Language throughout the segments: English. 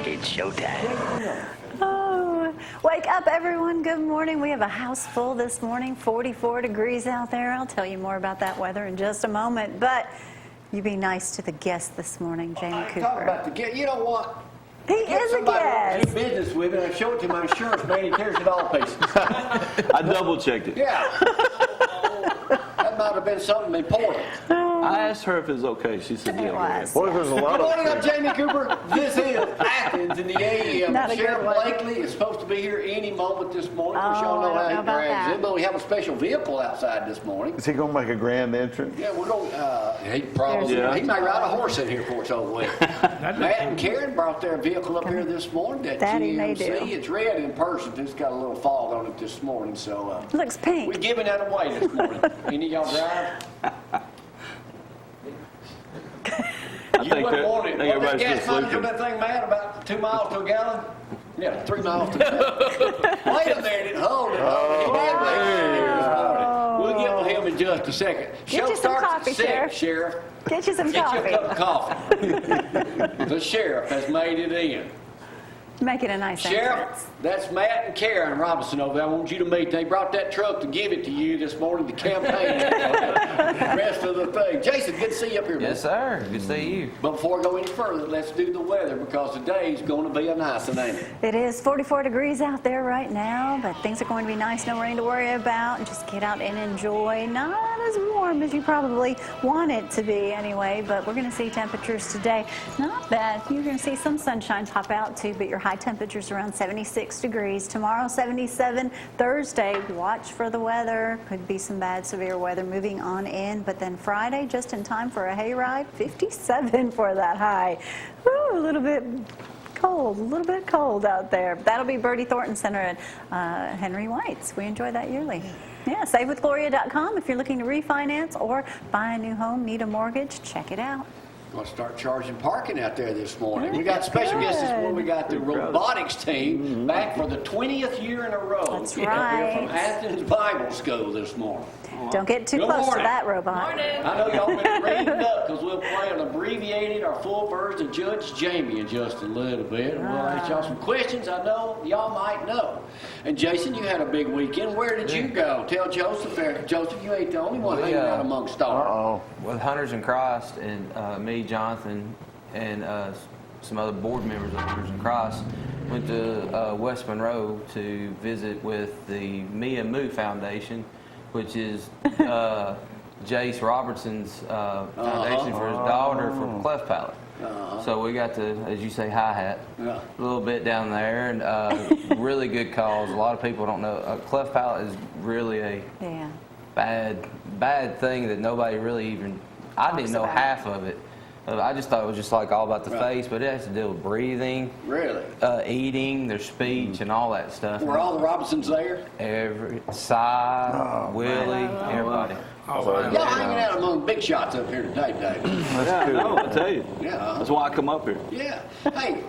It's showtime. Oh, wake up, everyone. Good morning. We have a house full this morning, 44 degrees out there. I'll tell you more about that weather in just a moment. But you be nice to the guest this morning, Jamie Cooper. Talk about the guest. You know what? He is a guest. Do business with it. I show it to my insurance man. He tears it all to pieces. I double checked it. Yeah. That might have been something important. I asked her if it was okay. She said, It was. What if there's a lot Good morning, of I'm Jamie Cooper. This is Athens in the AM. Not a Sheriff good one. Blakely is supposed to be here any moment this morning. Oh, We y'all know I don't how know he about drags that. in, but we have a special vehicle outside this morning. Is he going to make a grand entrance? Yeah, we're going. He probably. Yeah. He may ride a horse in here for its own way. Matt and Karen brought their vehicle up here this morning. That Daddy may GMC. do. It's red in person. It's got a little fog on it this morning, so Looks pink. we're giving that away this morning. Any of y'all drive? You wouldn't want it. What that everybody's gas still mileage on sleeping. that thing, man? About 2 miles to a gallon? Yeah, 3 miles to a gallon. Wait a minute. Hold it. He did make it here this morning. We'll get with him in just a second. Get you some coffee, at 6, Sheriff. Sheriff. Get you some Get you coffee. a cup of coffee. The sheriff has made it in. Make it a nice Sheriff, entrance. that's Matt and Karen Robinson over there. I want you to meet. They brought that truck to give it to you this morning, the campaign. The rest of the thing. Jason, good to see you up here, man. Yes, sir. Good to see you. But before I go any further, let's do the weather because today's going to be a nice one, ain't it? It is 44 degrees out there right now, but things are going to be nice. No rain to worry about. Just get out and enjoy. Not as warm as you probably want it to be anyway, but we're going to see temperatures today. Not bad. You're going to see some sunshine pop out too, but your high temperatures around 76 degrees. Tomorrow, 77. Thursday, watch for the weather. Could be some bad, severe weather moving on in, but then Friday, just in time for a hayride, 57 for that high. Ooh, a little bit cold out there. That'll be Bertie Thornton Center at Henry White's. We enjoy that yearly. Yeah, savewithgloria.com if you're looking to refinance or buy a new home, need a mortgage, check it out. Going to start charging parking out there this morning. We got special guests this morning. We got the Robotics team back for the 20th year in a row. That's Up here right. from Athens Bible School this morning. Don't get too Good close morning. to that robot. I know y'all been reading up because we'll play an abbreviated or full version of Judge Jamie in just a little bit. And we'll ask y'all some questions I know y'all might know. And Jason, you had a big weekend. Where did you go? Tell Joseph there. Joseph, you ain't the only one hanging out among stars. Uh-oh. With Hunters in Christ and me, Jonathan, and some other board members of Hunters in Christ went to West Monroe to visit with the Me and Moo Foundation, which is Jace Robertson's foundation for his daughter for cleft palate. So we got to, as you say, hi-hat a little bit down there, and really good cause. A lot of people don't know. Cleft palate is really a bad thing that nobody really even, I didn't know half of it. I just thought it was just like all about the face, but it has to deal with breathing, eating, their speech, and all that stuff. Were all the Robinsons there? Willie, everybody. Y'all hanging out among big shots up here today, David. Yeah, no, I tell you. Yeah. That's why I come up here. Yeah. Hey,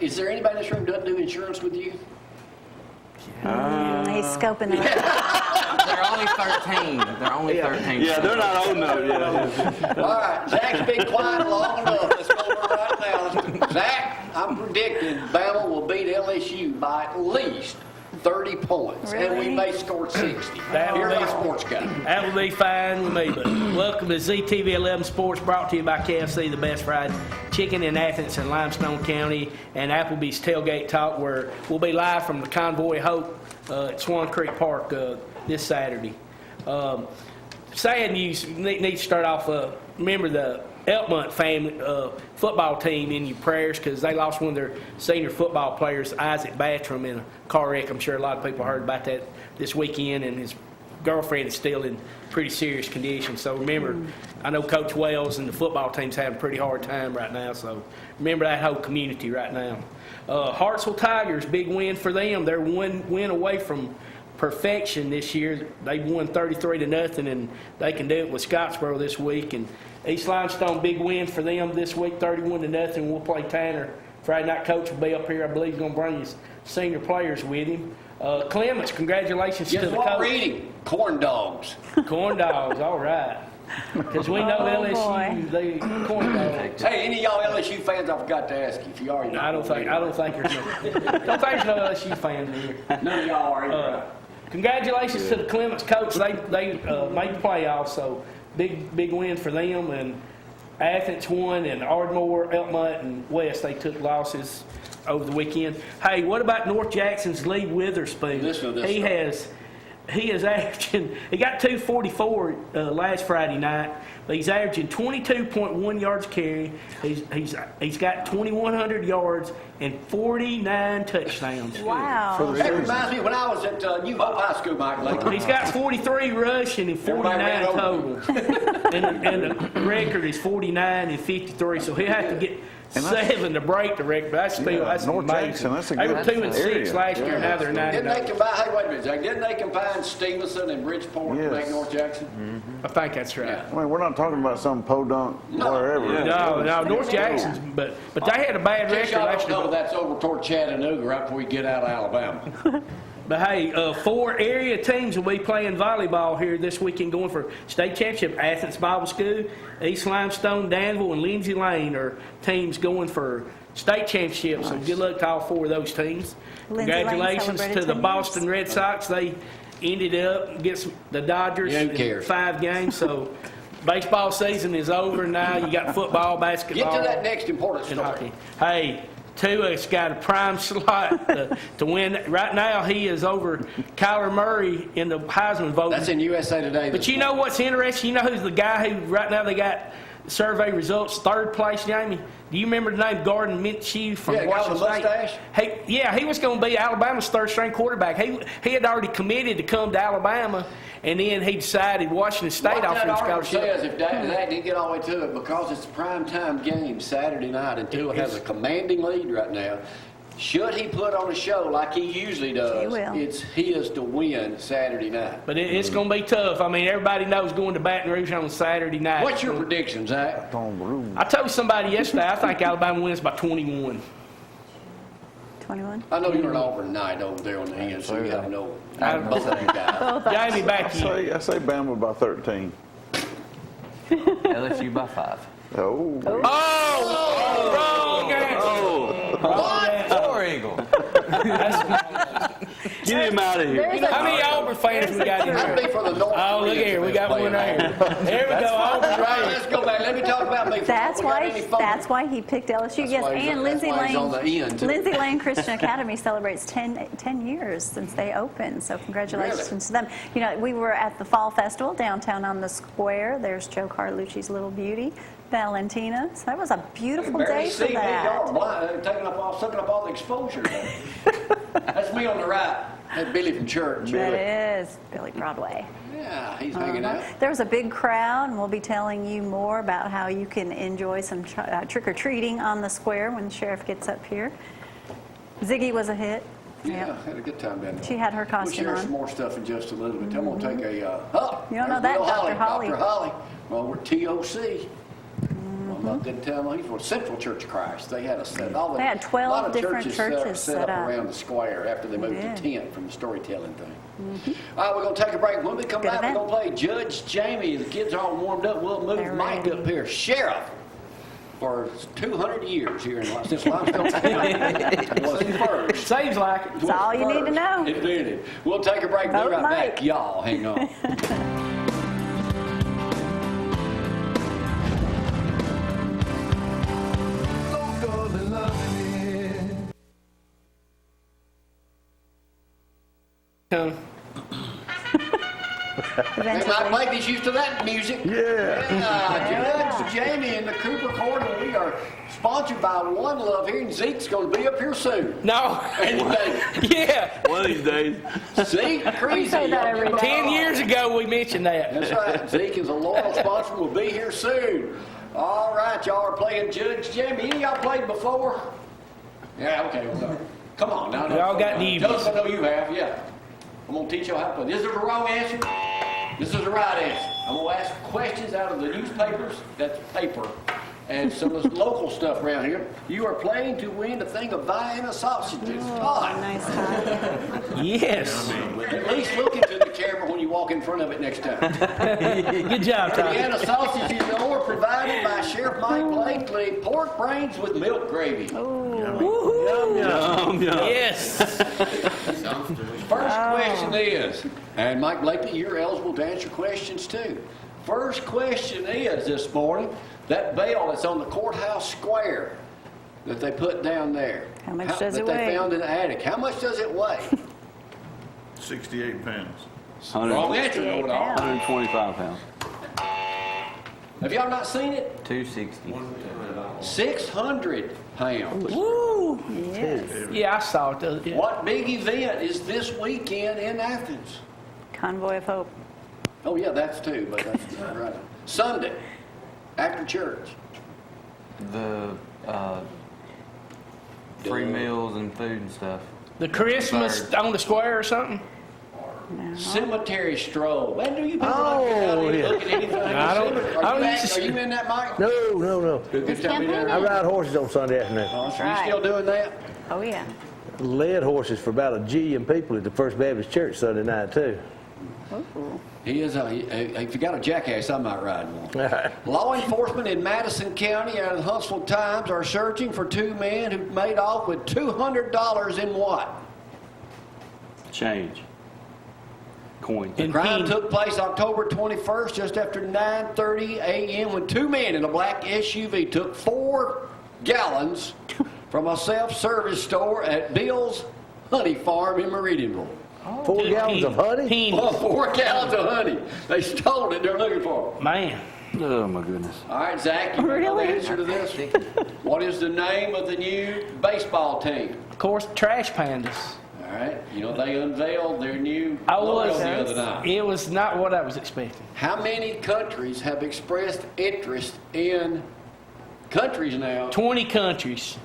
is there anybody in this room that doesn't do insurance with you? He's scoping it out. They're only 13. They're only 13. Yeah, they're not old enough yet. All right, Zack's been quiet long enough. Let's go over right now. Zack, I'm predicting Bama will beat LSU by at least 30 points, and we may score 60. Here's our sports guy. That will be fine with me, but welcome to ZTV 11 Sports, brought to you by KFC, the best fried chicken in Athens and Limestone County, and Applebee's Tailgate Talk, where we'll be live from the Convoy Hope at Swan Creek Park this Saturday. Sad news, need to start off, remember the Elkmont family football team in your prayers, because they lost one of their senior football players, Isaac Battram, in a car wreck. I'm sure a lot of people heard about that this weekend, and his girlfriend is still in pretty serious condition. So remember, I know Coach Wells and the football team's having a pretty hard time right now, so remember that whole community right now. Hartsville Tigers, big win for them. They're one win away from perfection this year. They won 33-0, and they can do it with Scottsboro this week. And East Limestone, big win for them this week, 31-0. We'll play Tanner Friday night. Coach will be up here. I believe he's going to bring his senior players with him. Clements, congratulations to the coach. Guess what we're eating? Corn dogs. Corn dogs, all right. Because we know Oh, LSU, they corn dogs. Hey, any of y'all LSU fans, I forgot to ask you if you already know. I don't think there's no LSU fans here. None of y'all are either. Congratulations to the Clements coach. They made the playoffs, so big win for them. And Athens won, and Ardmore, Elkmont, and West, they took losses over the weekend. Hey, what about North Jackson's Lee Witherspoon? Listen to this He is averaging, he got 244 last Friday night, but he's averaging 22.1 yards a carry. He's got 2,100 yards and 49 touchdowns. Wow. That reminds me when I was at New Hope High School, Mike Lake. He's got 43 rushing and 49 total. and the record is 49 and 53, so he'll have to get 7 to break the record. That's North amazing. Jackson, that's a They were good 2 and area. 6 last year. Now they're 9 Didn't and they 0. combine, hey, wait a minute, Zach, didn't they combine Stevenson and Bridgeport to Yes. make North Jackson? I think that's right. Yeah. I mean, we're not talking about some podunk wherever. No, North Jackson's, but they had a bad In case record y'all last don't year. know, that's over toward Chattanooga right before you get out of Alabama. But hey, 4 area teams will be playing volleyball here this weekend, going for state championship. Athens Bible School, East Limestone, Danville, and Lindsay Lane are teams going for state championships. So good luck to all 4 of those teams. Lindsay Lane Congratulations celebrated to the 10 Boston years. Red Sox. They ended up against the Dodgers Yeah, who in cares? 5 games. So baseball season is over now. You got football, Get basketball, to that next important and story. hockey. Hey, Tua's got a prime slot to win. Right now, he is over Kyler Murray in the Heisman voting. That's in USA Today. But you know what's interesting? You know who's the guy who right now they got survey results 3rd place, Jamie? Do you remember the name Gardner Minshew from Yeah, the guy Washington with the State? mustache? Hey, he was going to be Alabama's 3rd-string quarterback. He had already committed to come to Alabama, and then he decided Washington State What offered that him article scholarship. says, if Zach didn't get all the way to it, because it's a primetime game Saturday night and Tua has a commanding lead right now, should he put on a show like he usually does, He will. it's his to win Saturday night. But it's going to be tough. I mean, everybody knows going to Baton Rouge on Saturday night. What's your prediction, Zach? I told somebody yesterday, I think Alabama wins by 21. 21. I know you're an Auburn night over there on the end, so you have no. I- Both of you guys. Jamie, back to you. I say Bama by 13. LSU by 5. Oh. Oh, wrong answer. War Eagle. Get him out of here. How many Auburn fans we got in I'd be here? for the North. Oh, look here, we got one there. There we go, Auburn All right, right let's go back. Let me talk about me. That's We got any phone- That's why he picked LSU. Yes, why he's- and that's Lindsay why he's on the Lane. end, too. Lindsay Lane Christian Academy celebrates 10 years since they opened. So congratulations to them. You know, we were at the Fall Festival downtown on the square. There's Joe Carlucci's little beauty, Valentina. So that was a beautiful Barely day for see me, y'all are that. blind, sucking up all the exposure. That's me on the right. That's Billy from church. That is Billy Broadway. Yeah, he's hanging out. There was a big crowd, and we'll be telling you more about how you can enjoy some trick-or-treating on the square when the sheriff gets up here. Ziggy was a hit. Yeah, Yep. had a good time down there. She had her We'll costume share on. some more stuff in just a little bit. I'm going to take a, You don't there's know that, Bill Dr. Holly. Dr. Holly. Well, we're TOC. I'm not going to tell them he's for Central Church of Christ. They had a set. All the, They had 12 a lot of different churches set set up up. around the square after they moved to did. tent from the storytelling thing. All right, we're going to take a break. When we come Good back, event. we're going to play Judge Jamie. The kids are all warmed up. We'll move They're Mike ready. up here. Sheriff. For 200 years here in since Limestone County was first. Seems like it. That's all you need to know. It did. We'll take a break. Be Vote right Mike. back. Y'all, hang on. Hey, Mike Blakey's used to that music. Yeah. Judge Jamie in the Cooper Corner. We are sponsored by One Love here, and Zeke's going to be up here soon. No. Any day. Yeah. One of these days. Zeke, crazy. say that every day. 10 years ago we mentioned that. That's right. Zeke is a loyal sponsor. We'll be here soon. All right, y'all are playing Judge Jamie. Any of y'all played before? Yeah, okay. Well, come on now. Y'all got newbies. Judge, I know you have, yeah. I'm going to teach y'all how to play. This is the wrong answer. This is the right answer. I'm going to ask questions out of the newspapers. That's paper. And some of the local stuff around here. You are playing to win a thing of Vienna sausages. Oh, Fine. nice time. Yes. At least look into the camera when you walk in front of it next time. Good job, Tom. Indiana sausages are provided by Sheriff Mike Blakely. Pork brains with milk gravy. Yum, yum. Yes. First question is, and Mike Blakely, you're eligible to answer questions too. First question is this morning, that bell that's on the courthouse square that they put down there. How much does it that weigh? they found in the attic. How much does it weigh? 68 pounds. Wrong answer, no it all. 125 pounds. Have y'all not seen it? 260. 600 pounds. Woo. Yes. Yeah, I saw it. Yeah. What big event is this weekend in Athens? Convoy of Hope. Oh yeah, that's too, but that's not right. Sunday, after church. The free meals and food and stuff. The Christmas on the square or something? No. Cemetery stroll. Man, do you people Oh, look yeah. at anything? in I the don't- cemetery? I don't Are used to- you in that, Mike? No. Good tell me campaign. there. I ride horses on Sunday afternoon. So you right. still doing that? Oh, yeah. Led horses for about 1 jillion people at the First Baptist Church Sunday night, too. Ooh. He is. If you got a jackass, I might ride one. Law enforcement in Madison County out of the Huntsville Times are searching for 2 men who made off with $200 in what? Change. Coin. In Crime pink. took place October 21st, just after 9:30 a.m. when 2 men in a black SUV took 4 gallons from a self-service store at Bill's Honey Farm in Meridianville. 4 gallons of honey? Penny. Oh, 4 gallons of honey. They stole it. They're looking for it. Man. Oh, my goodness. All right, Zach, you know the Really? answer to this? What is the name of the new baseball team? Of course, Trash Pandas. All right, you know they unveiled their new I logo was. the other night. It was not what I was expecting. How many countries have expressed interest in countries now? 20 countries.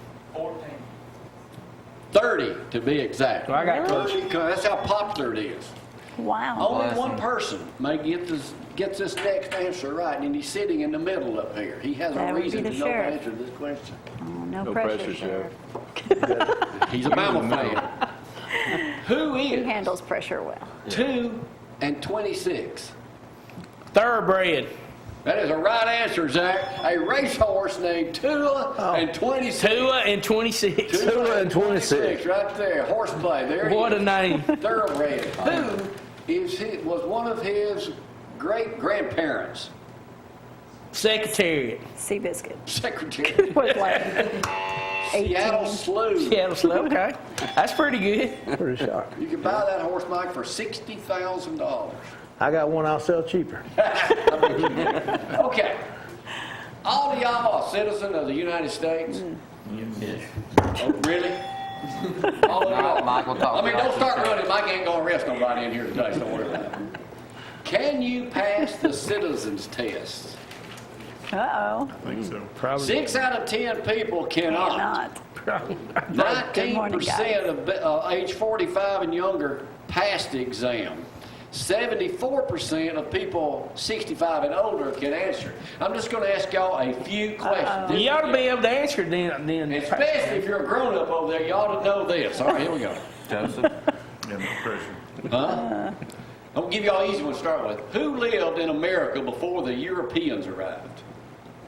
30 to be exact. So I got close. 30 that's how popular it is. Wow. Only Bless one him. person may gets this next answer right, and he's sitting in the middle up here. He has That a would be reason the to know the sheriff. answer to this question. Oh, no, No pressure, pressure, Sheriff. He's a Bama fan. Who He is handles pressure well. 2 and 26? Thoroughbred. That is a right answer, Zach. A racehorse named Tua and 26. Tua and 26. Tua and 26. Right there. Horseplay. There he What a is. name. Thoroughbred. Was one of his great-grandparents. Secretariat. Seabiscuit. Secretary. With like 18. Seattle Slew. Seattle Slow. Okay. That's pretty good. Pretty sharp. You can buy that horse, Mike, for $60,000. I got one I'll sell cheaper. Okay. All of y'all are citizens of the United States? Yes. Oh, really? All of y'all? Mike will talk I mean, about don't start it. running. Mike ain't gonna arrest nobody in here today, so don't worry about it. Can you pass the citizens test? Uh-oh. I think so. Probably 6 out of 10 people cannot. Not. Good morning, 19% of age 45 and younger passed the exam. 74% of people 65 and older can answer. I'm just going to ask y'all a few questions. You ought to be able to answer it then. Especially if you're a grown-up over there, you ought to know this. All right, here we go. Joseph. Yeah, no pressure. Huh? I'm going to give y'all an easy one to start with. Who lived in America before the Europeans arrived?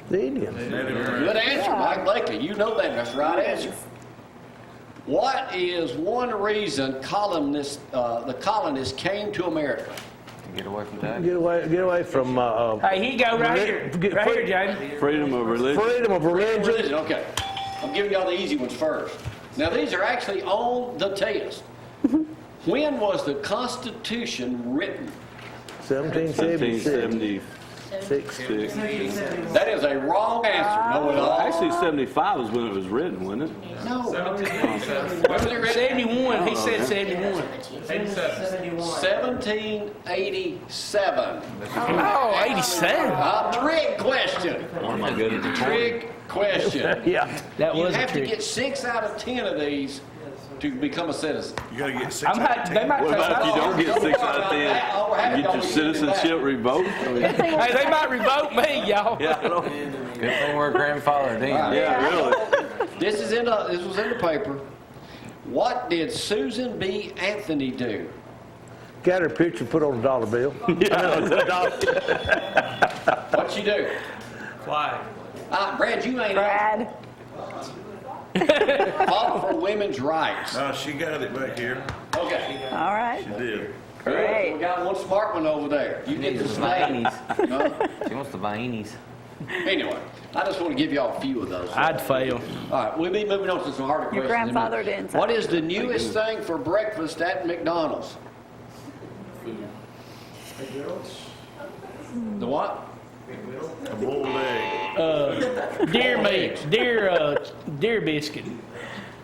The Indians. Good answer, Mike Blakely. You know that. That's the right answer. What is one reason the colonists came to America? Get away from that. Get away from Hey, here you go right here. Right here, Jamie. Freedom of religion. freedom of religion. Religion, okay. I'm giving y'all the easy ones first. Now, these are actually on the test. When was the Constitution written? 1776. 1776. That is a wrong answer. No, it all. Actually, 75 was when it was written, wasn't it? No. When was it written? 71. He said 71. 1787. Oh, 87. A trick question. Oh, my goodness. Trick question. Yeah. That You was a have to trick. get 6 out of 10 of these to become a citizen. You got to get 6 I'm out of not, 10. they might What about if you don't get 6 out of 10? You get your citizenship revoked? I mean, Hey, they might revoke me, y'all. yeah, I don't, Good thing we're grandfather then. yeah, really. This was in the paper. What did Susan B. Anthony do? Got her picture put on a dollar bill. What'd she do? Flag. Brad, you ain't Brad. fought for women's rights. No, she got it back here. Okay. All right. She did. Great. We got one smart one over there. You get the snake. Huh? She wants the Vainis. Anyway, I just want to give y'all a few of those. I'd fail. All right, we'll be moving on to some harder questions. Your grandfather didn't say. What is the newest thing for breakfast at McDonald's? The what? A boiled egg. Deer meat, deer biscuit.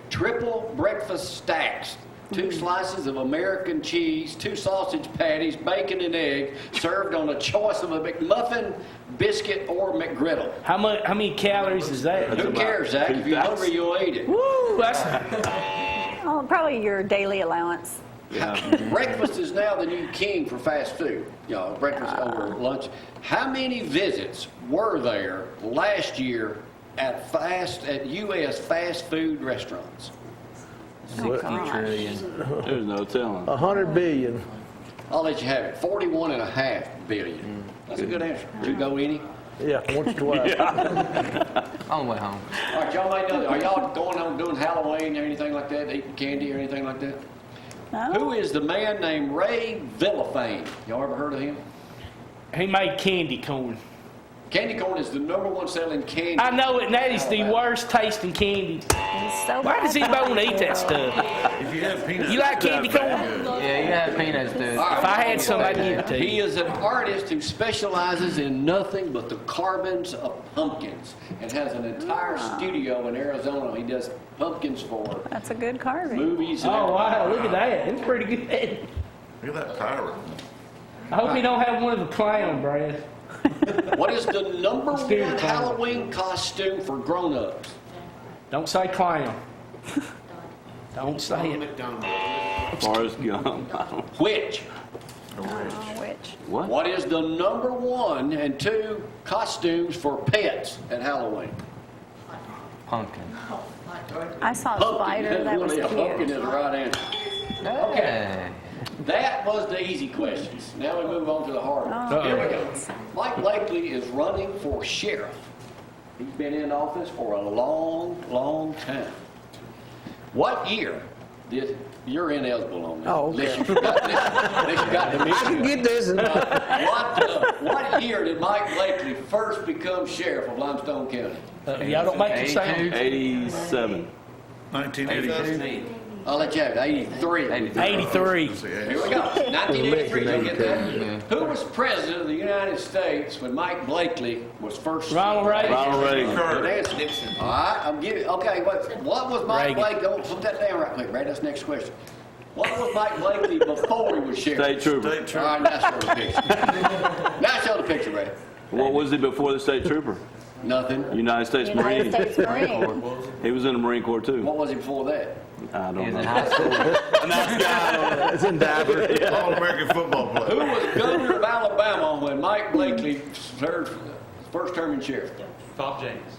Triple breakfast stacks. 2 slices of American cheese, 2 sausage patties, bacon and egg, served on a choice of a McMuffin, biscuit, or McGriddle. How many calories is that? Who cares, Zach? If you're hungry, you'll eat it. Woo, that's Oh, probably your daily allowance. Breakfast is now the new king for fast food. You know, breakfast over lunch. How many visits were there last year at U.S. fast food restaurants? Oh, gosh. There's no telling. 100 billion. I'll let you have it. 41.5 billion. That's a good answer. Did you go any? Yeah, once or twice. On the way home. All right, y'all might know. Are y'all going on doing Halloween or anything like that? Eating candy or anything like that? No. Who is the man named Ray Villafane? Y'all ever heard of him? He made candy corn. Candy corn is the #1 selling candy. I know it, and that is the worst tasting candy. It's so Why does bad. anybody want to eat that stuff? If you have peanuts. You like candy corn? Yeah, you have peanuts, dude. All right, If I had some, I'd give it to He you. is an artist who specializes in nothing but the carvings of pumpkins and has an entire studio in Arizona. He does pumpkins for That's a good carving. movies and Oh, everything. wow, look at that. It's pretty good. Look at that pirate. I hope you don't have one of the clown, Brad. What is the #1 Spirit clown. Halloween costume for grown-ups? Don't say clown. Don't say it. Forrest Gump. Which? Oh, which? What? What is the #1 and 2 costumes for pets at Halloween? Pumpkin. I saw a Pumpkin. spider that was Pumpkin cute. is the right answer. Okay. That was the easy questions. Now we move on to the hard ones. Oh. Here we go. Mike Blakely is running for sheriff. He's been in office for a long, long time. What year did you're ineligible on that? Oh, okay. Unless you got the I can get this. And what year did Mike Blakely first become sheriff of Limestone County? Y'all don't make it sound. 87. 1982. I'll let you have it. 83. 83. Here we go. 1983. Did you get that? Who was president of the United States when Mike Blakely was first? Ronald Reagan. Ronald Reagan. Good answer. All right, I'm giving. Okay, what was Mike Reagan. Blakely? Oh, put that down right quick, Brad. That's the next question. What was Mike Blakely before he was sheriff? State trooper. State All right, now show the picture. Now show the picture, Brad. What was he before the state trooper? Nothing. United States United Marine. States Marine. He was in the Marine Corps too. What was he before that? I He don't was in know. high school. Nice guy. It's in diaper. All-American football Who player. was governor of Alabama when Mike Blakely served first term in sheriff? Bob James.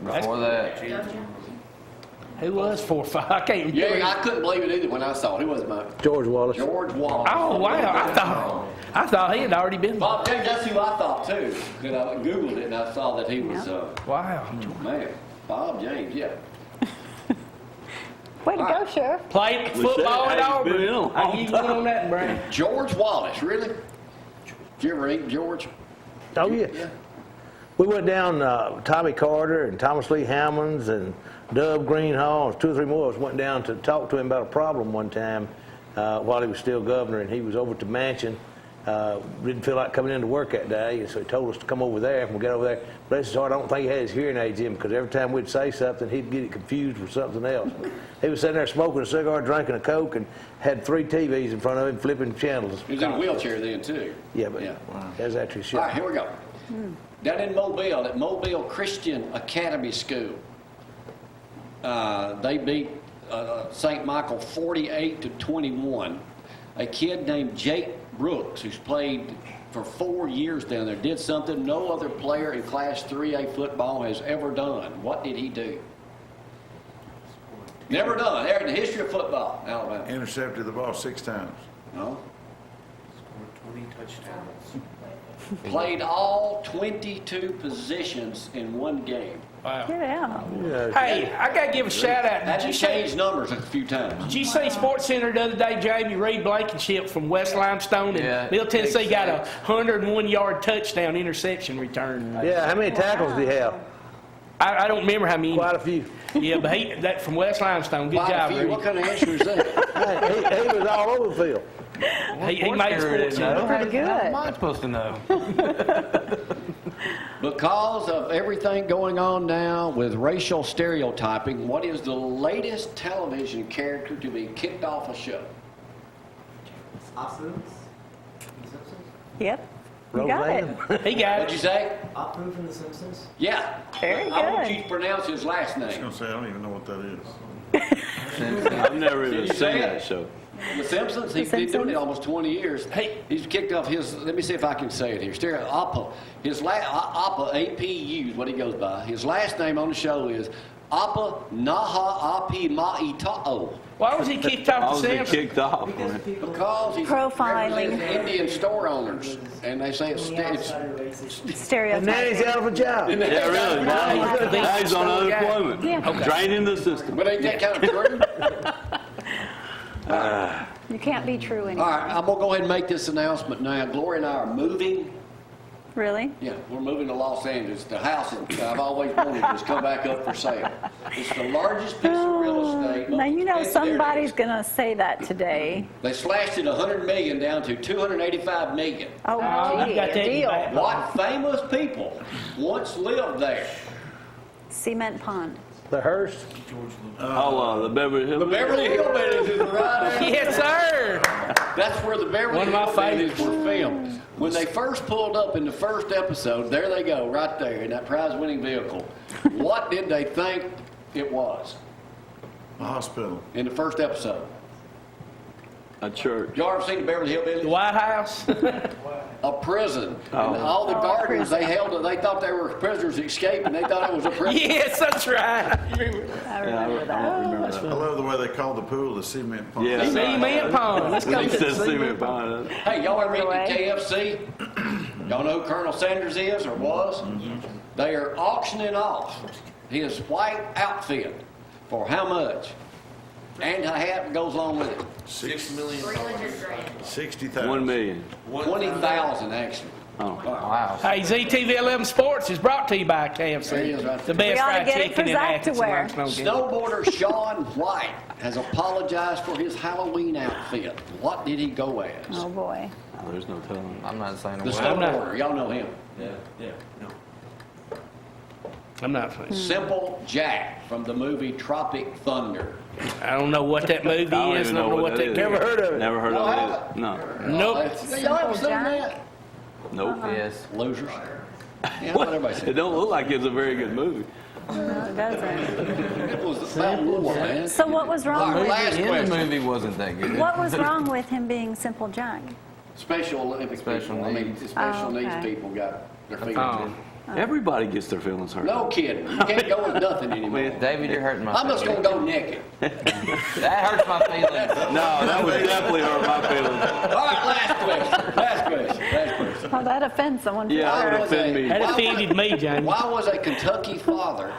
Before that, Who was 4 or 5? I can't remember. Yeah, I couldn't believe it either when I saw it. Who was it, Mike? George Wallace. George Wallace. Oh, wow. I thought he had already been. Bob James, that's who I thought too. Because I Googled it and I saw that he was, Wow. man, Bob James, yeah. Way to go, Sheriff. Played football at Hey, been in a Auburn. long I give you one on that, Brad. George Wallace, really? Did you ever meet George? Oh, yeah. We went down, Tommy Carter and Thomas Lee Hammonds and Dub Greenhall, and 2 or 3 more of us went down to talk to him about a problem one time while he was still governor, and he was over at the mansion. Didn't feel like coming into work that day, and so he told us to come over there, and we got over there. Bless his heart, I don't think he had his hearing aids in, because every time we'd say something, he'd get it confused with something else. He was sitting there smoking a cigar, drinking a Coke, and had 3 TVs in front of him, flipping channels. He was in a wheelchair then too. Yeah, but Yeah. that was actually All right, shit. here we go. Down in Mobile, at Mobile Christian Academy School, they beat St. Michael 48-21. A kid named Jake Brooks, who's played for 4 years down there, did something no other player in Class 3A football has ever done. What did he do? Never done. Ever in the history of football, Alabama. Intercepted the ball 6 times. No. Played all 22 positions in one game. Wow. Yeah. Hey, I got to give a shout out. Had to change numbers a few times. Did you see Sports Center the other day, Jamie? Reed Blankenship from West Limestone Yeah, and Middle Tennessee big got a 101-yard touchdown interception return. Yeah, how many tackles did he have? I don't remember how many. Quite a few. Yeah, but that from West Limestone. Good Quite a job, few. Reed. What kind of answer is that? Hey, he was all over the field. He made Sports Center. Pretty good. How am I supposed to know? Because of everything going on now with racial stereotyping, what is the latest television character to be kicked off a show? Athens? Yep. You got it. He got What'd you it. say? Apu from The Simpsons? Yeah. Very I want good. you to pronounce his last I was name. gonna say, I don't even know what that is. I've never even Did you seen say that it? show. The Simpsons, he's been doing Simpsons? it almost 20 years. Hey. He's kicked off his, let me see if I can say it here. Appa. His last, Appa, A-P-U is what he goes by. His last name on the show is Appa Naha Api Ma'ita'o. Why was he kicked I off was the getting Simpsons? kicked off. Because people Because he's Profiling. representing Indian store owners. And they say it's, being outside racist. And now he's Stereotype. out of a job. Yeah, really. Now he's on unemployment. Yeah. Draining the system. But ain't that kind of true? You can't be true All anymore. right, I'm going to go ahead and make this announcement now. Gloria and I are moving. Really? Yeah, we're moving to Los Angeles. The house that I've always wanted has come back up for sale. It's the largest piece of real estate. Now, you know most expensive somebody's area. going to say that today. They slashed it 100 million down to 285 million. Oh, you gee, got a that in deal. back. What famous people once lived there? Cement Pond. The Hearst. Oh, the Beverly Hills. The Beverly Hillbillies is right there. Yes, sir. That's where the Beverly One of my Hillbillies favorites. were filmed. When they first pulled up in the first episode, there they go, right there in that prize-winning vehicle. What did they think it was A hospital. in the first episode? A church. Y'all ever seen the Beverly The Hillbillies? White House. A prison. Oh. And all the guardians, prison. they held, they thought they were prisoners escaping. They thought it was a prison. Yes, that's right. I remember I that. don't remember that. I love the way they called the pool the cement pond. Yeah. Cement Pond. Let's go He to the says cement Cement Pond. pond. Hey, y'all ever eaten at Way. KFC? Y'all know who Colonel Sanders is or was? They are auctioning off his white outfit for how much? And a hat goes along with it. $6 million. 60,000. 1 million. 20,000 actually. Oh. Wow. Hey, ZTV 11 Sports is brought to you by KFC. There he is right The there. best We ought to fried get it chicken for in Zack to Athens. wear. Limestone County. Snowboarder Sean White has apologized for his Halloween outfit. What did he go as? Oh, boy. Oh, there's no telling. I'm not saying a The word. snowboarder, y'all know him. I'm not funny. Simple Jack from the movie Tropic Thunder. I don't know what that movie I don't is. even I don't know what that is. Never heard of it. Never heard Y'all of haven't? it. No. Nope. Y'all ever seen Jack? that? Nope. Yes. Losers. Yeah, what everybody It said. don't look like it's a very good movie. No, it doesn't. It was about war, man. So what was All wrong right, with last In the question. movie wasn't that good. What was wrong with him being Simple Jack? Special Olympic Special people. I mean, needs. special Oh, needs okay. people got their feelings Oh. in. Everybody gets their feelings hurt. No kidding. You can't go with nothing anymore. David, you're hurting my I'm just feelings. gonna go naked. That hurts my feelings. No, that would definitely hurt my feelings. All right, last question. Last question. Oh, that offends someone. Yeah, Why that would was offend me. That offended me, James. Why was a Kentucky father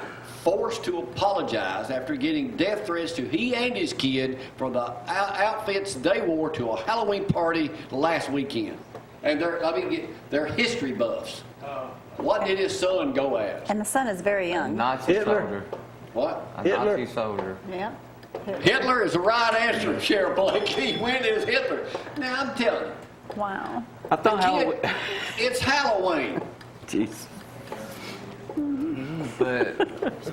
forced to apologize after getting death threats to he and his kid for the outfits they wore to a Halloween party last weekend? And they're history buffs. What did his son go as? And the son is very young. Nazi Hitler. soldier. What? A Hitler. Nazi soldier. Yeah. Hitler is the right answer, Sheriff Blake. He went as Hitler. Now I'm telling you, Wow. I thought kid, Halloween. it's Halloween. Jeez. But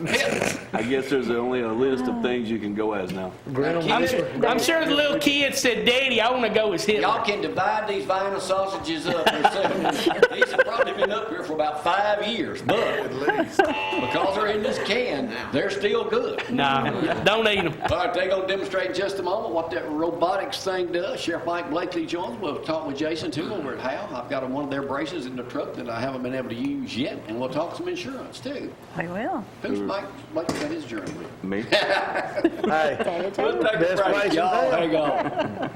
Hitler. I guess there's only a list of things you can go as now. I'm sure the little kid said, Daddy, I want to go as Hitler. Y'all can divide these vinyl sausages up yourself. He's a probably been up here for about 5 years, but At least. because they're in this can, they're still good. Nah, don't eat them. All right, they're going to demonstrate in just a moment what that robotics thing does. Sheriff Mike Blakely joins. We'll talk with Jason, too, over at Howe. I've got one of their braces in the truck that I haven't been able to use yet, and we'll talk some insurance, too. We will. Who's Mike Blakely got his journey with? Me? Hey, We'll take a Best break, place in y'all. town. Hang on.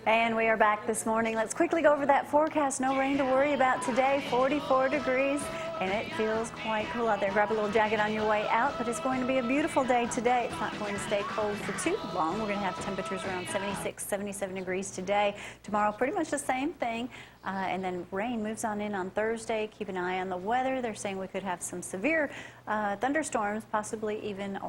And we are back this morning. Let's quickly go over that forecast. No rain to worry about today, 44 degrees, and it feels quite cool out there. Grab a little jacket on your way out, but it's going to be a beautiful day today. It's not going to stay cold for too long. We're going to have temperatures around 76, 77 degrees today. Tomorrow, pretty much the same thing. And then rain moves on in on Thursday. Keep an eye on the weather. They're saying we could have some severe thunderstorms, possibly even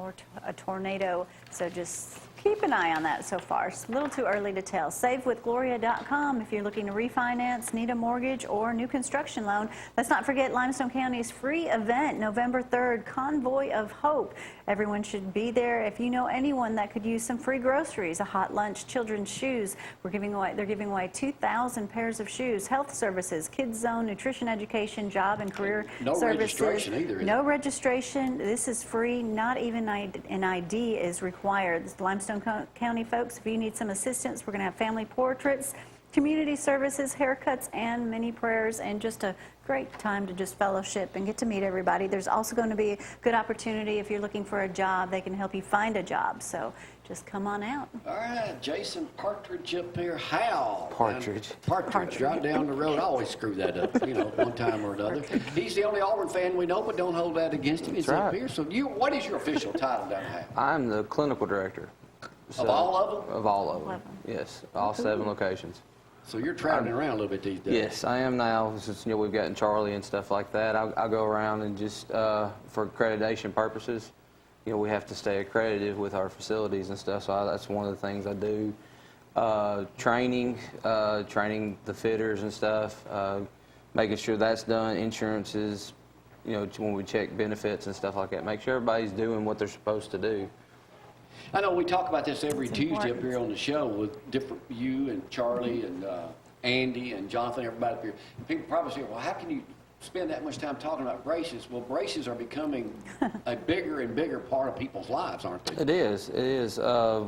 a tornado. So just keep an eye on that so far. It's a little too early to tell. SaveWithGloria.com if you're looking to refinance, need a mortgage, or new construction loan. Let's not forget Limestone County's free event, November 3rd, Convoy of Hope. Everyone should be there. If you know anyone that could use some free groceries, a hot lunch, children's shoes, they're giving away 2,000 pairs of shoes, health services, kids zone, nutrition education, job and career No services. registration either, is No it? registration. This is free. Not even an ID is required. This Limestone County folks, if you need some assistance, we're going to have family portraits, community services, haircuts, and mini prayers, and just a great time to just fellowship and get to meet everybody. There's also going to be a good opportunity if you're looking for a job. They can help you find a job. So just come on out. All right, Jason Partridge up here. How? Partridge. Partridge, right down the road. I always screw that up, one time or another. He's the only Auburn fan we know, but don't hold that against him. He's That's up right. here. So what is your official title down there? I'm the clinical director. Of all of them? Of all of them, All of them. yes. All 7 locations. So you're traveling around a little bit these days. Yes, I am now. Since we've gotten Charlie and stuff like that, I'll go around and just for accreditation purposes, we have to stay accredited with our facilities and stuff. So that's one of the things I do. Training the fitters and stuff, making sure that's done. Insurances, when we check benefits and stuff like that, make sure everybody's doing what they're supposed to do. I know we talk about this every It's Tuesday important. up here on the show with different, you and Charlie and Andy and Jonathan, everybody up here. People probably say, well, how can you spend that much time talking about braces? Well, braces are becoming a bigger and bigger part of people's lives, aren't they? It is.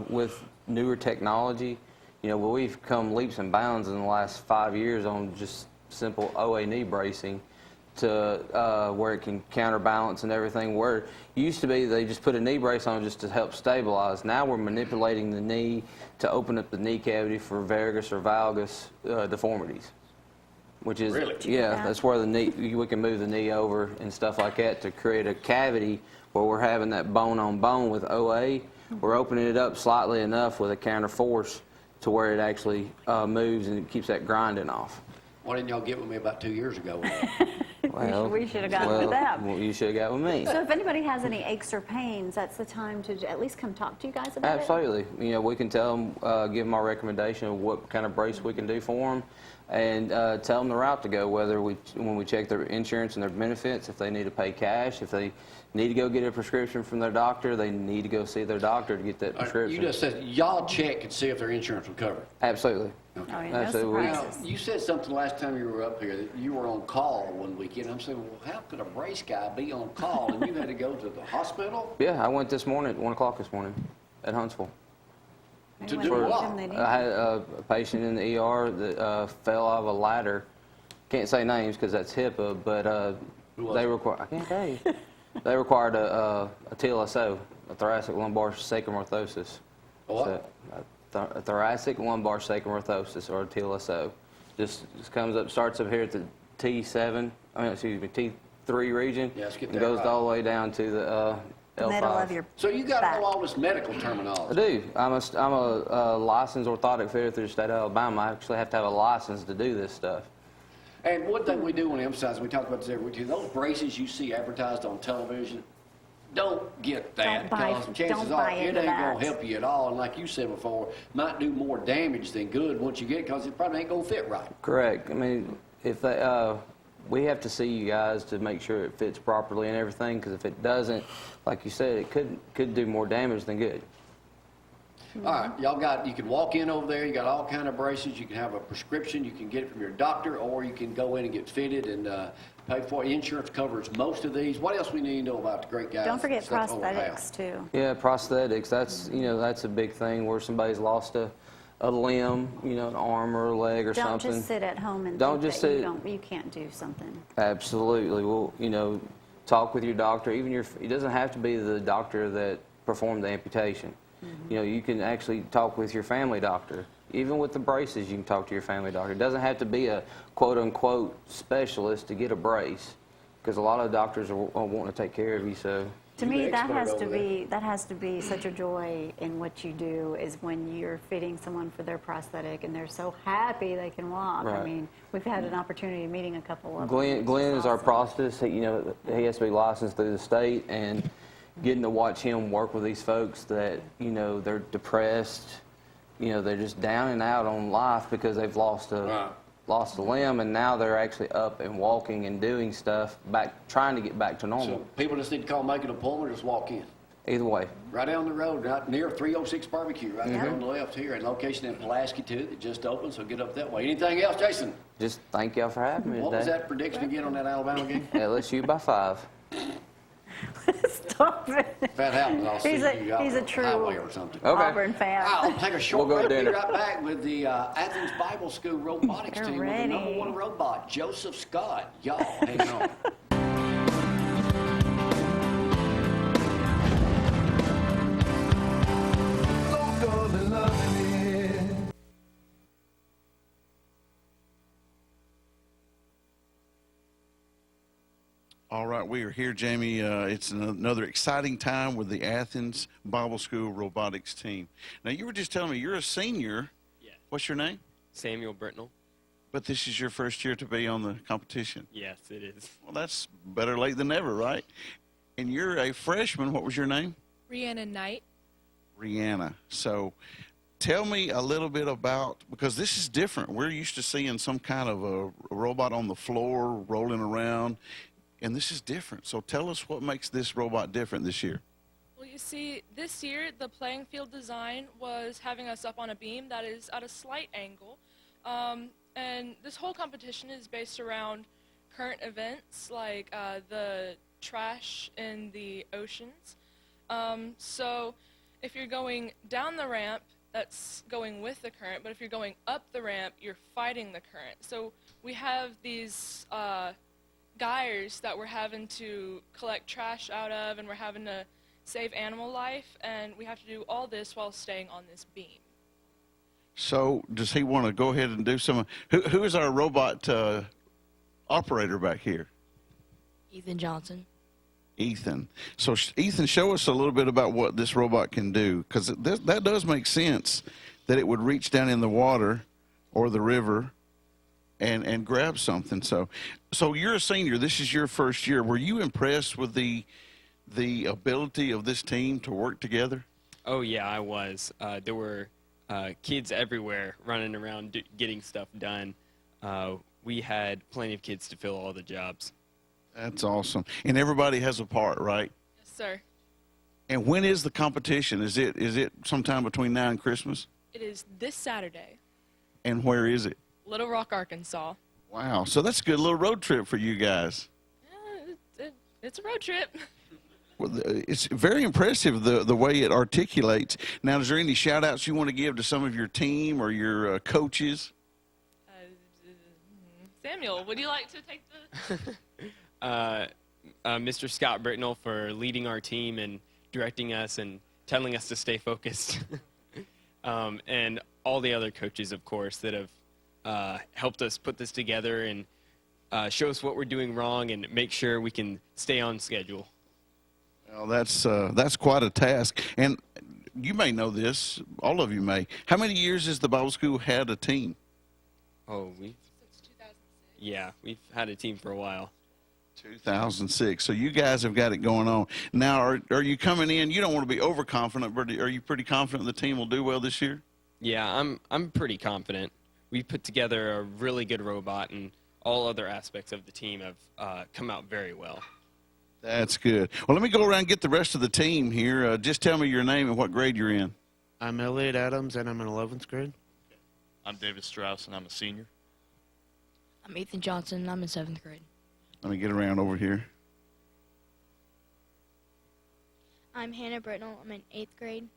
With newer technology, we've come leaps and bounds in the last 5 years on just simple OA knee bracing to where it can counterbalance and everything. Where it used to be they just put a knee brace on just to help stabilize. Now we're manipulating the knee to open up the knee cavity for varus or valgus deformities. Which is, Really? yeah, that's where the knee, we can move the knee over and stuff like that to create a cavity where we're having that bone on bone with OA. We're opening it up slightly enough with a counter force to where it actually moves and it keeps that grinding off. Why didn't y'all get with me about 2 years ago? We should have gotten with that. Well, you should have got with me. So if anybody has any aches or pains, that's the time to at least come talk to you guys about it? Absolutely. We can tell them, give them our recommendation of what kind of brace we can do for them, and tell them the route to go, when we check their insurance and their benefits, if they need to pay cash, if they need to go get a prescription from their doctor, they need to go see their doctor to get that prescription. You just said y'all check and see if their insurance will cover it. Absolutely. Oh, yeah, no Absolutely. Now, surprises. you said something last time you were up here that you were on call one weekend. I'm saying, well, how could a brace guy be on call and you had to go to the hospital? Yeah, I went this morning at 1 o'clock this morning at Huntsville. To Anyway, do what what? them they need. I had a patient in the ER that fell out of a ladder. Can't say names because that's HIPAA, but Who was they it? require. I can't tell you. They required a TLSO, a thoracic lumbar sacrum orthosis. A what? So, a thoracic lumbar sacrum orthosis, or a TLSO. Just comes up, starts up here at the T7. T3 region. Yeah, let's get and that goes right. all the way down to the L5. Middle of your So you got to back. know all this medical I terminology. do. I'm a licensed orthotic fitter through the state of Alabama. I actually have to have a license to do this stuff. And one thing we do want to emphasize, we talk about this every week too, those braces you see advertised on television, don't get that. Don't buy- Because chances don't are buy it ain't into going that. to help you at all. And like you said before, might do more damage than good once you get it because it probably ain't going to fit right. Correct. I mean, if they, we have to see you guys to make sure it fits properly and everything, because if it doesn't, like you said, it could do more damage than good. All right, you can walk in over there, you got all kind of braces, you can have a prescription, you can get it from your doctor, or you can go in and get fitted and pay for it. Insurance covers most of these. What else we need to know about the great guys? Don't forget stuff over the prosthetics house? too. Yeah, prosthetics. That's a big thing where somebody's lost a limb, an arm or a leg or Don't something. just sit at home and Don't think just that sit. you can't do something. Absolutely. Well, talk with your doctor. Even it doesn't have to be the doctor that performed the amputation. You can actually talk with your family doctor. Even with the braces, you can talk to your family doctor. It doesn't have to be a quote-unquote specialist to get a brace, because a lot of doctors are wanting to take care of you. So To You me, the that expert has to over there. be such a joy in what you do, is when you're fitting someone for their prosthetic and they're so happy they can walk. I Right. mean, we've had an opportunity meeting a couple of them. Glenn is our awesome. prosthetist. He has to be licensed through the state, and getting to watch him work with these folks that they're depressed, they're just down and out on life because they've lost a limb, and now they're actually up and walking and doing stuff, trying to get back to normal. So people just need to call, make an appointment, or just walk in. Either way. Right down the road, right near 306 Barbecue, right there on the left here, and location in Pulaski too, that just opened, so get up that way. Anything else, Jason? Just thank y'all for having me What was today. that prediction again on that Alabama game? LSU by 5. Stop it. If that happens, I'll see He's a- you out he's a on the true highway or something. Okay. Auburn fan. I'll take a short We'll go break. to Be dinner. right back with the Athens Bible School Robotics They're team with the ready. #1 robot, Joseph Scott. Y'all hang on. All right, we are here, Jamie. It's another exciting time with the Athens Bible School Robotics team. Now, you were just telling me you're a senior. Yeah. What's your name? Samuel Britnell. But this is your first year to be on the competition. Yes, it is. Well, that's better late than never, right? And you're a freshman. What was your name? Rhiannon Knight. Rihanna. So tell me a little bit about, because this is different. We're used to seeing some kind of a robot on the floor rolling around, and this is different. So tell us what makes this robot different this year. Well, you see, this year the playing field design was having us up on a beam that is at a slight angle. And this whole competition is based around current events like the trash in the oceans. So if you're going down the ramp, that's going with the current, but if you're going up the ramp, you're fighting the current. So we have these gyres that we're having to collect trash out of, and we're having to save animal life, and we have to do all this while staying on this beam. So does he want to go ahead and do some? Who is our robot operator back here? Ethan Johnson. Ethan. So Ethan, show us a little bit about what this robot can do, because that does make sense that it would reach down in the water or the river and grab something. So you're a senior. This is your first year. Were you impressed with the ability of this team to work together? Oh, yeah, I was. There were kids everywhere running around getting stuff done. We had plenty of kids to fill all the jobs. That's awesome. And everybody has a part, right? Yes, sir. And when is the competition? Is it sometime between now and Christmas? It is this Saturday, And where is it? Little Rock, Arkansas. Wow. So that's a good little road trip for you guys. It's a road trip. Well, it's very impressive the way it articulates. Now, is there any shout outs you want to give to some of your team or your coaches? Samuel, would you like to take the... Mr. Scott Britnell for leading our team and directing us and telling us to stay focused. And all the other coaches, of course, that have helped us put this together and show us what we're doing wrong and make sure we can stay on schedule. Well, that's quite a task. And you may know this, all of you may. How many years has the Bible school had a team? Oh, Since 2006. yeah, we've had a team for a while. 2006. So you guys have got it going on. Now, are you coming in? You don't want to be overconfident, but are you pretty confident the team will do well this year? Yeah, I'm pretty confident. We put together a really good robot, and all other aspects of the team have come out very well. That's good. Well, let me go around and get the rest of the team here. Just tell me your name and what grade you're in. I'm Elliot Adams, and I'm in 11th grade. I'm David Strauss, and I'm a senior. I'm Ethan Johnson, and I'm in 7th grade. Let me get around over here. I'm Hannah Britnell. I'm in 8th grade.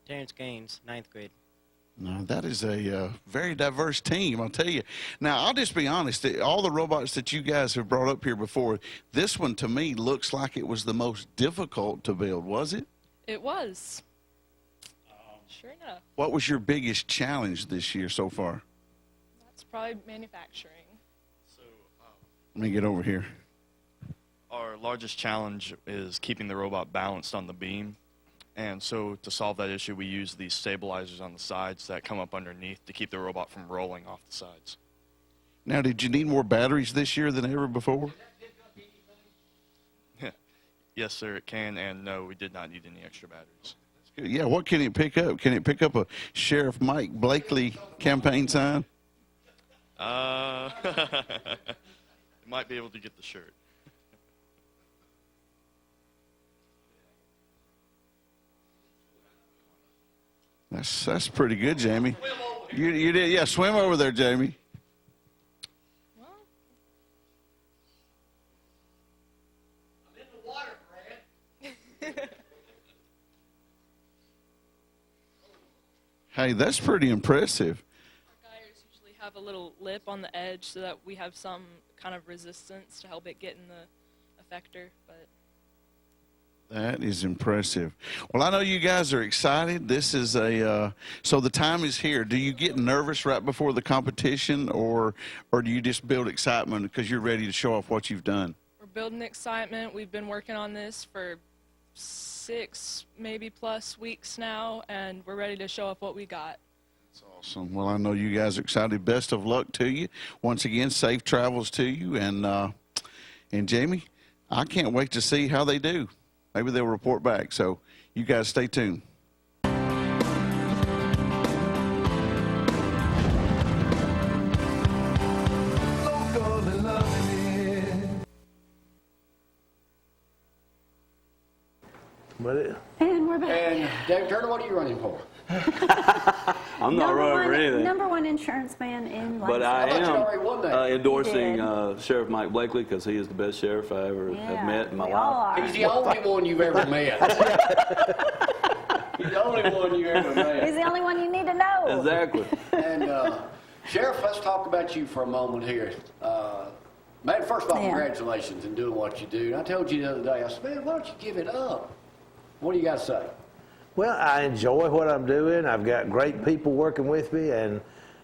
Terrence Gaines, 9th grade. No, that is a very diverse team, I'll tell you. Now, I'll just be honest. All the robots that you guys have brought up here before, this one to me looks like it was the most difficult to build, was it? It was. Sure enough. What was your biggest challenge this year so far? That's probably manufacturing. Let me get over here. Our largest challenge is keeping the robot balanced on the beam. And so to solve that issue, we use these stabilizers on the sides that come up underneath to keep the robot from rolling off the sides. Now, did you need more batteries this year than ever before? Yes, sir, it can. And no, we did not need any extra batteries. Yeah, what can it pick up? Can it pick up a Sheriff Mike Blakely campaign sign? It might be able to get the shirt. That's pretty good, Jamie. You did, yeah. Swim over there, Jamie. Well, I'm in the water, Brad. Hey, that's pretty impressive. our gyres usually have a little lip on the edge so that we have some kind of resistance to help it get in the effector, but That is impressive. Well, I know you guys are excited. This is so the time is here. Do you get nervous right before the competition, or do you just build excitement because you're ready to show off what you've done? we're building excitement. We've been working on this for 6, maybe plus weeks now, and we're ready to show off what we got. That's awesome. Well, I know you guys are excited. Best of luck to you. Once again, safe travels to you. And Jamie, I can't wait to see how they do. Maybe they'll report back. So you guys stay tuned. And we're back. And Dave Turner, what are you running for? I'm not running for anything. Number one insurance man in But I I thought you'd already won that. am endorsing You Sheriff Mike Blakely because he is the best sheriff I ever have met in my we all life. are. He's the only one you've ever met. He's the only one you ever met. He's the only one you need to know. Exactly. And Sheriff, let's talk about you for a moment here. Man, first of all, Yeah. congratulations in doing what you do. And I told you the other day, I said, man, why don't you give it up? What do you got to say? Well, I enjoy what I'm doing. I've got great people working with me, and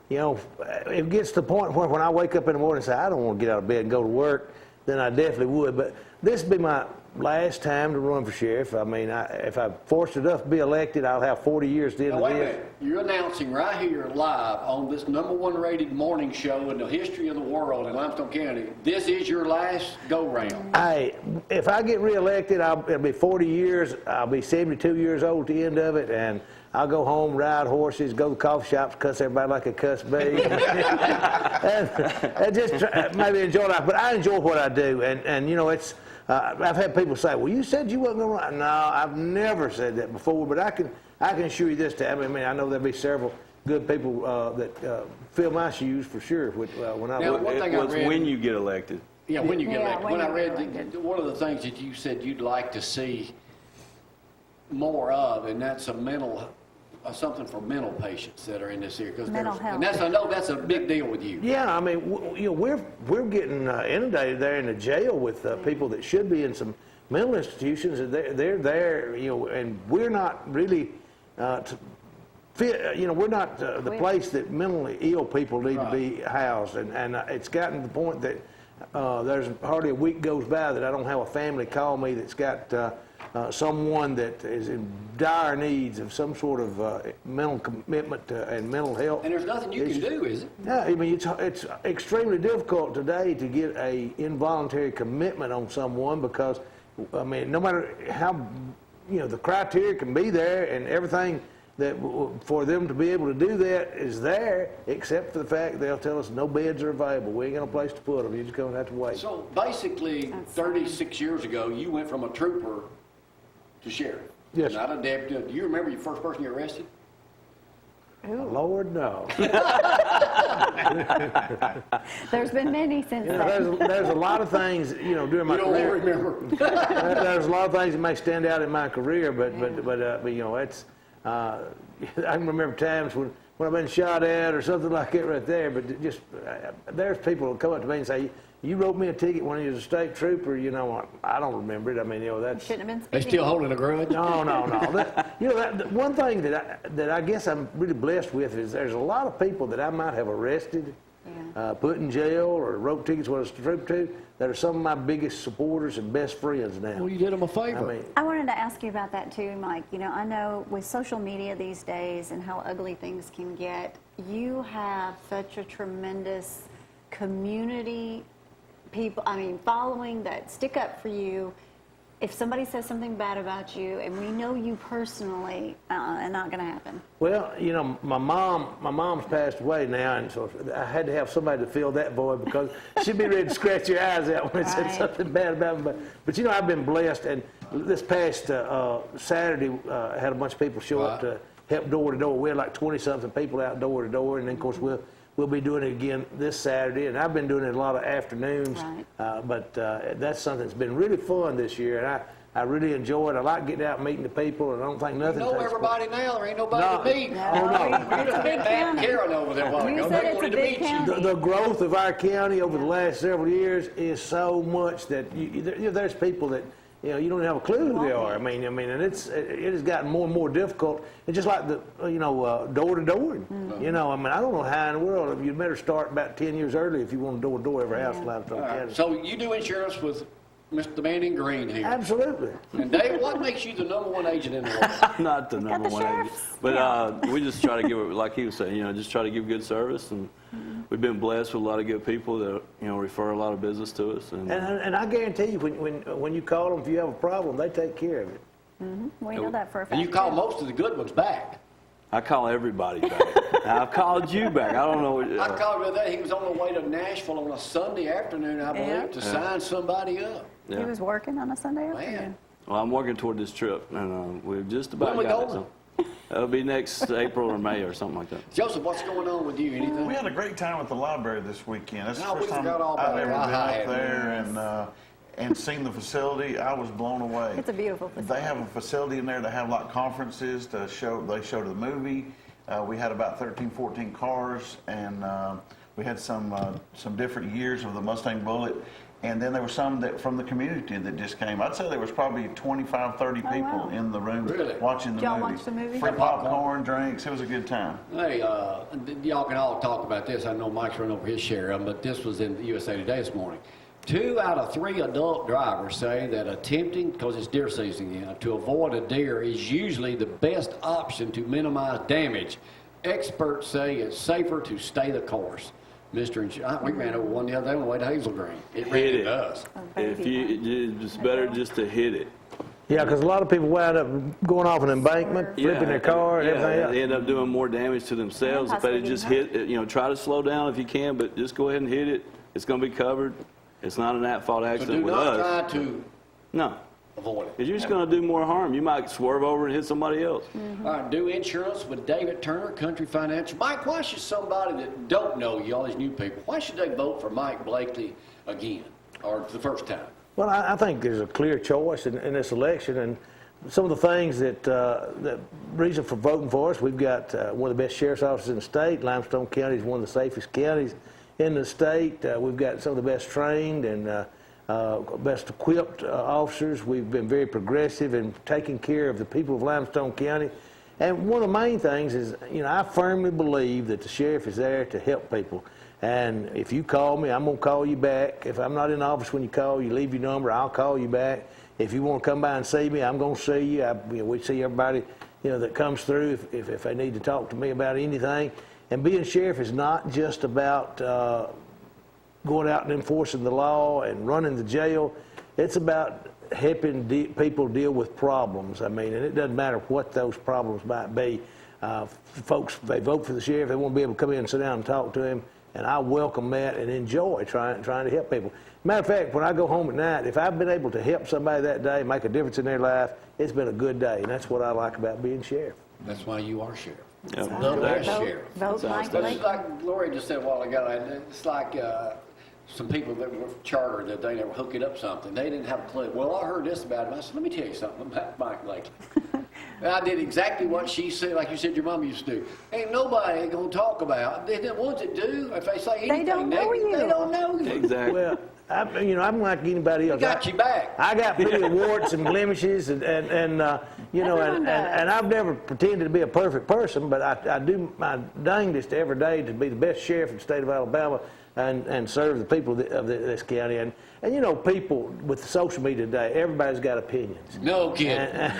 you know, it gets to the point where when I wake up in the morning and say I don't want to get out of bed and go to work, then I definitely would. But this would be my last time to run for sheriff. I mean, if I'm fortunate enough to be elected, I'll have 40 years to Now, end wait a this. minute. You're announcing right here live on this #1 rated morning show in the history of the world in Limestone County. This is your last go-round. Hey, if I get reelected, it'll be 40 years. I'll be 72 years old at the end of it, and I'll go home, ride horses, go to coffee shops, cuss everybody like a cuss bee, and just maybe enjoy life. But I enjoy what I do, and you know, it's. I've had people say, "Well, you said you wasn't going to run." No, I've never said that before, but I can assure you this time. I mean, I know there'll be several good people that fill my shoes for sure when I. Now, one thing I read, when you get elected. Yeah, when you get Yeah, elected. when When I you read get elected. one of the things that you said you'd like to see more of, and that's something for mental patients that are in this area. Mental health. And I know that's a big deal with you. Yeah, I mean, you know, we're getting inundated there in the jail with people that should be in some mental institutions, and they're there, you know, and we're not really we're not the place that mentally ill people need to be housed, and it's gotten to the point that there's hardly a week goes by that I don't have a family call me that's got someone that is in dire needs of some sort of mental commitment and mental health. And there's nothing you can do, is it? Yeah, I mean, it's extremely difficult today to get a involuntary commitment on someone because, I mean, no matter how, the criteria can be there and everything that for them to be able to do that is there, except for the fact they'll tell us no beds are available. We ain't got no place to put them. You're just going to have to wait. So basically, 36 years ago, you went from a trooper to sheriff. Yes. Not a deputy. Do you remember your first person you arrested? Lord, no. There's been many since then. There's a lot of things, during my career. You don't remember. There's a lot of things that may stand out in my career, but it's. I can remember times when I've been shot at or something like that right there. But just there's people who come up to me and say, "You wrote me a ticket when you was a state trooper." I don't remember it. I mean, that's. Shouldn't have been They still holding a grudge? No. One thing that I guess I'm really blessed with is there's a lot of people that I might have arrested, put in jail, or wrote tickets when I was a trooper to, that are some of my biggest supporters and best friends now. Well, you did them a favor. I wanted to ask you about that too, Mike. I know with social media these days and how ugly things can get, you have such a tremendous community following that stick up for you. If somebody says something bad about you, and we know you personally, it's not going to happen. Well, my mom's passed away now, and so I had to have somebody to fill that void because she'd be ready to scratch your eyes out when it said something bad about me. But I've been blessed, and this past Saturday, I had a bunch of people show up to help door to door. We had like 20-something people out door to door, and then of course we'll be doing it again this Saturday, and I've been doing it a lot of afternoons. But that's something that's been really fun this year, and I really enjoy it. I like getting out and meeting the people, and I don't think nothing. You know everybody now. There ain't nobody to meet. It's a big county. Karen over there. You said it's a big county. The growth of our county over the last several years is so much that there's people that. You don't have a clue who they are. I mean, and it has gotten more and more difficult. It's just like the, door to door. I don't know how in the world. You'd better start about 10 years early if you want to door to door every house in Limestone County. So you do insurance with Mr. Man in Green here. Absolutely. And Dave, what makes you the #1 agent in the world? Not the #1 agent, but we just try to give it, like he was saying, just try to give good service, and we've been blessed with a lot of good people that refer a lot of business to us. And I guarantee you, when you call them, if you have a problem, they take care of it. We know that for a fact. And you call most of the good ones back. I call everybody back. I've called you back. I don't know. I called him that. He was on the way to Nashville on a Sunday afternoon, I believe, to sign somebody up. He was working on a Sunday afternoon. Well, I'm working toward this trip, and we've just about when got we it. going? So it'll be next April or May or something like that. Joseph, what's going on with you? Anything? We had a great time at the library this weekend. That's the we first time forgot all about I've ever it. been up there and seen the facility. I was blown away. It's a beautiful facility. They have a facility in there to have like conferences to show. They showed the movie. We had about 13, 14 cars, and we had some different years of the Mustang Bullet. And then there were some that from the community that just came. I'd say there was probably 25, 30 people in the room watching the movie. Did y'all watch the movie? Free popcorn, drinks. It was a good time. Hey, y'all can all talk about this. I know Mike's run over his share of them, but this was in USA Today this morning. 2 out of 3 adult drivers say that attempting, because it's deer season again, to avoid a deer is usually the best option to minimize damage. Experts say it's safer to stay the course. We ran over one the other day on the way to Hazel Green. It ran into us. It's better just to hit it. Yeah, because a lot of people wind up going off an embankment, flipping their car, and everything else. They end up doing more damage to themselves if they just hit it. Try to slow down if you can, but just go ahead and hit it. It's going to be covered. It's not an at-fault accident with us. So do not try to avoid it. Because you're just going to do more harm. You might swerve over and hit somebody else. All right, do insurance with David Turner, Country Financial. Mike, why should somebody that don't know you, all these new people, why should they vote for Mike Blakely again, or the first time? Well, I think there's a clear choice in this election, and some of the things that reason for voting for us, we've got one of the best sheriff's offices in the state. Limestone County is one of the safest counties in the state. We've got some of the best trained and best equipped officers. We've been very progressive in taking care of the people of Limestone County. And one of the main things is, I firmly believe that the sheriff is there to help people. And if you call me, I'm going to call you back. If I'm not in the office when you call, you leave your number, I'll call you back. If you want to come by and see me, I'm going to see you. We see everybody, that comes through if they need to talk to me about anything. And being sheriff is not just about going out and enforcing the law and running the jail. It's about helping people deal with problems. And it doesn't matter what those problems might be. Folks, they vote for the sheriff, they want to be able to come in and sit down and talk to him. And I welcome that and enjoy trying to help people. Matter of fact, when I go home at night, if I've been able to help somebody that day, make a difference in their life, it's been a good day. And that's what I like about being sheriff. That's why you are sheriff. Yep. Love that sheriff. Vote Mike But Blake. it's like Lori just said a while ago, and it's like some people that were chartered that they never hooked up something. They didn't have a clue. Well, I heard this about him. I said, let me tell you something about Mike Blake. I did exactly what she said, like you said your mom used to do. Ain't nobody going to talk about. The ones that do, if they say anything, They don't know you. They don't know you. Exactly. Well, I'm like anybody else. They got you back. I got plenty of warts and blemishes, and I've never pretended to be a perfect person, but I do my dangest every day to be the best sheriff in the state of Alabama and serve the people of this county. And people with social media today, everybody's got opinions. No kidding.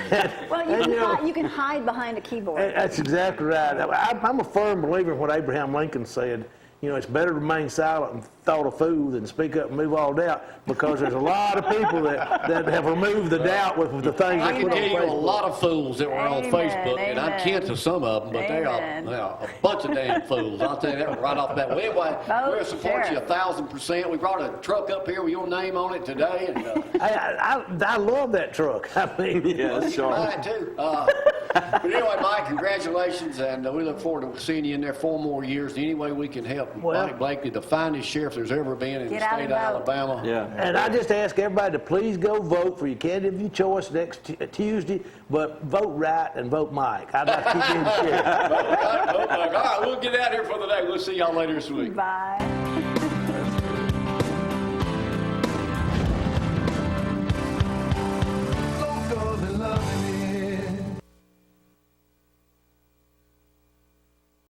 Well, you can hide behind a keyboard. That's exactly right. I'm a firm believer in what Abraham Lincoln said. It's better to remain silent and thought a fool than speak up and move all doubt, because there's a lot of people that have removed the doubt with the things I they can put on tell you a Facebook. lot of fools that were on Amen, Facebook, and I'm amen. kin to some of them, but they are a bunch of damn fools. I'll tell you that right off the bat. Well, anyway, we'll support you 1,000%. We brought a truck up here with your name on it today, and I love that truck. Yeah, that's sharp. mine too. But anyway, Mike, congratulations, and we look forward to seeing you in there 4 more years. Any way we can help. Well- Mike Blakely, the finest sheriff there's ever been in the Get out state and of vote. Alabama. Yeah. And I just ask everybody to please go vote for your candidate of your choice next Tuesday, but vote right and vote Mike. I'd like to keep being the sheriff. All right, we'll get out here for the day. We'll see y'all later this week. Bye.